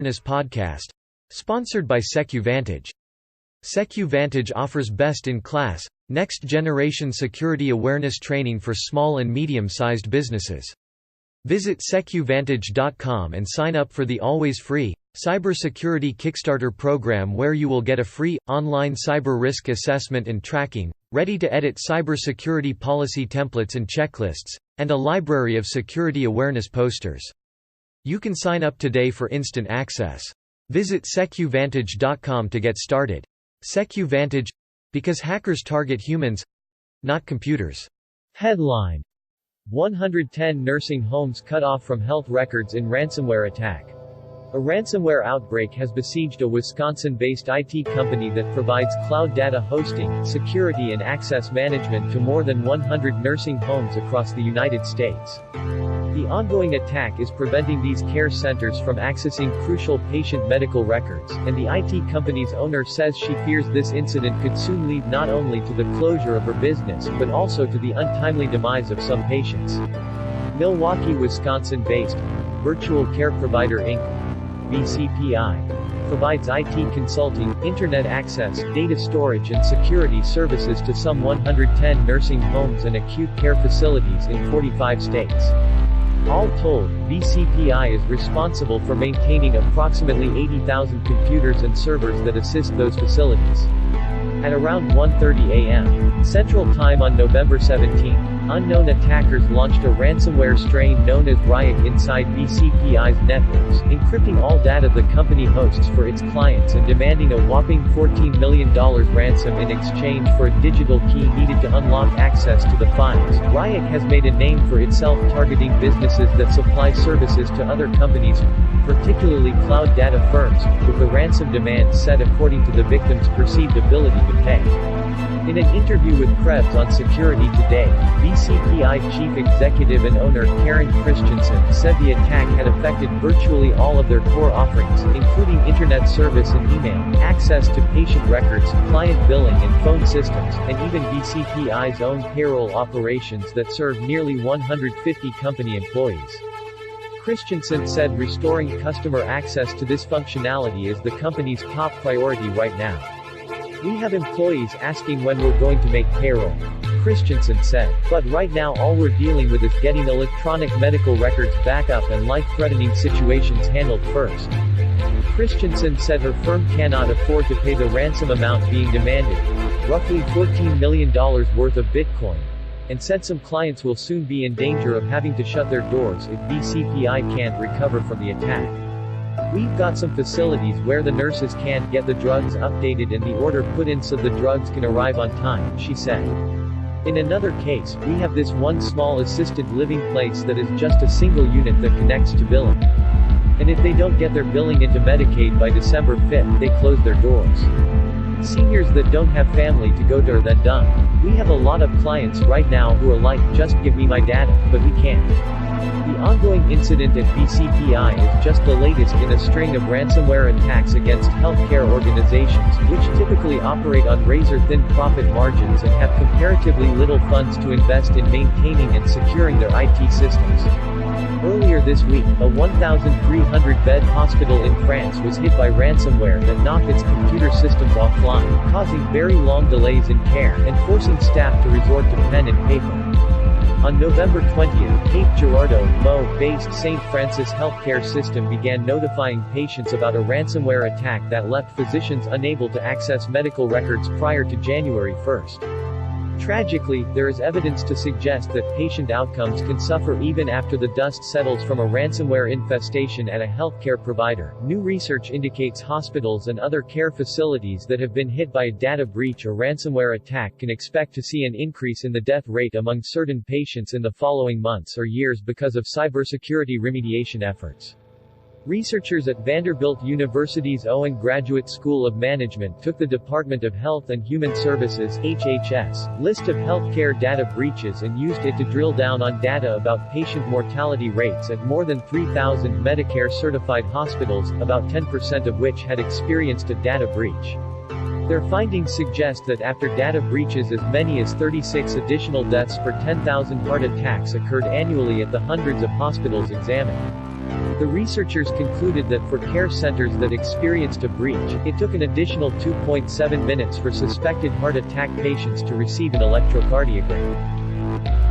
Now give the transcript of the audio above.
Awareness podcast. Sponsored by SecuVantage. SecuVantage offers best-in-class, next-generation security awareness training for small and medium-sized businesses. Visit SecuVantage.com and sign up for the always-free Cybersecurity Kickstarter program, where you will get a free, online cyber risk assessment and tracking, ready-to-edit cybersecurity policy templates and checklists, and a library of security awareness posters. You can sign up today for instant access. Visit SecuVantage.com to get started. SecuVantage – because hackers target humans, not computers. Headline: 110 nursing homes cut off from health records in ransomware attack. A ransomware outbreak has besieged a Wisconsin-based IT company that provides cloud data hosting, security and access management to more than 100 nursing homes across the United States. The ongoing attack is preventing these care centers from accessing crucial patient medical records, and the IT company's owner says she fears this incident could soon lead not only to the closure of her business, but also to the untimely demise of some patients. Milwaukee, Wisconsin-based Virtual Care Provider Inc. VCPI provides IT consulting, internet access, data storage and security services to some 110 nursing homes and acute care facilities in 45 states. All told, VCPI is responsible for maintaining approximately 80,000 computers and servers that assist those facilities. At around 1:30 a.m. Central Time on November 17, unknown attackers launched a ransomware strain known as Ryuk inside VCPI's networks, encrypting all data the company hosts for its clients and demanding a whopping $14 million ransom in exchange for a digital key needed to unlock access to the files. Ryuk has made a name for itself targeting businesses that supply services to other companies, particularly cloud data firms, with the ransom demand set according to the victim's perceived ability to pay. In an interview with Krebs on Security Today, VCPI chief executive and owner Karen Christensen said the attack had affected virtually all of their core offerings, including internet service and email, access to patient records, client billing and phone systems, and even VCPI's own payroll operations that serve nearly 150 company employees. Christensen said restoring customer access to this functionality is the company's top priority right now. "We have employees asking when we're going to make payroll," Christensen said. "But right now all we're dealing with is getting electronic medical records back up and life-threatening situations handled first." Christensen said her firm cannot afford to pay the ransom amount being demanded, roughly $14 million worth of Bitcoin, and said some clients will soon be in danger of having to shut their doors if VCPI can't recover from the attack. "We've got some facilities where the nurses can't get the drugs updated and the order put in so the drugs can arrive on time," she said. In another case, "We have this one small assisted living place that is just a single unit that connects to billing. And if they don't get their billing into Medicaid by December 5th, they close their doors. Seniors that don't have family to go to are then done. We have a lot of clients right now who are like, just give me my data, but we can't." The ongoing incident at VCPI is just the latest in a string of ransomware attacks against healthcare organizations, which typically operate on razor-thin profit margins and have comparatively little funds to invest in maintaining and securing their IT systems. Earlier this week, a 1,300-bed hospital in France was hit by ransomware that knocked its computer systems offline, causing very long delays in care, and forcing staff to resort to pen and paper. On November 20th, Cape Girardeau, Mo-based St. Francis Healthcare System began notifying patients about a ransomware attack that left physicians unable to access medical records prior to January 1st. Tragically, there is evidence to suggest that patient outcomes can suffer even after the dust settles from a ransomware infestation at a healthcare provider. New research indicates hospitals and other care facilities that have been hit by a data breach or ransomware attack can expect to see an increase in the death rate among certain patients in the following months or years because of cybersecurity remediation efforts. Researchers at Vanderbilt University's Owen Graduate School of Management took the Department of Health and Human Services (HHS) list of healthcare data breaches and used it to drill down on data about patient mortality rates at more than 3,000 Medicare-certified hospitals, about 10% of which had experienced a data breach. Their findings suggest that after data breaches, as many as 36 additional deaths per 10,000 heart attacks occurred annually at the hundreds of hospitals examined. The researchers concluded that for care centers that experienced a breach, it took an additional 2.7 minutes for suspected heart attack patients to receive an electrocardiogram.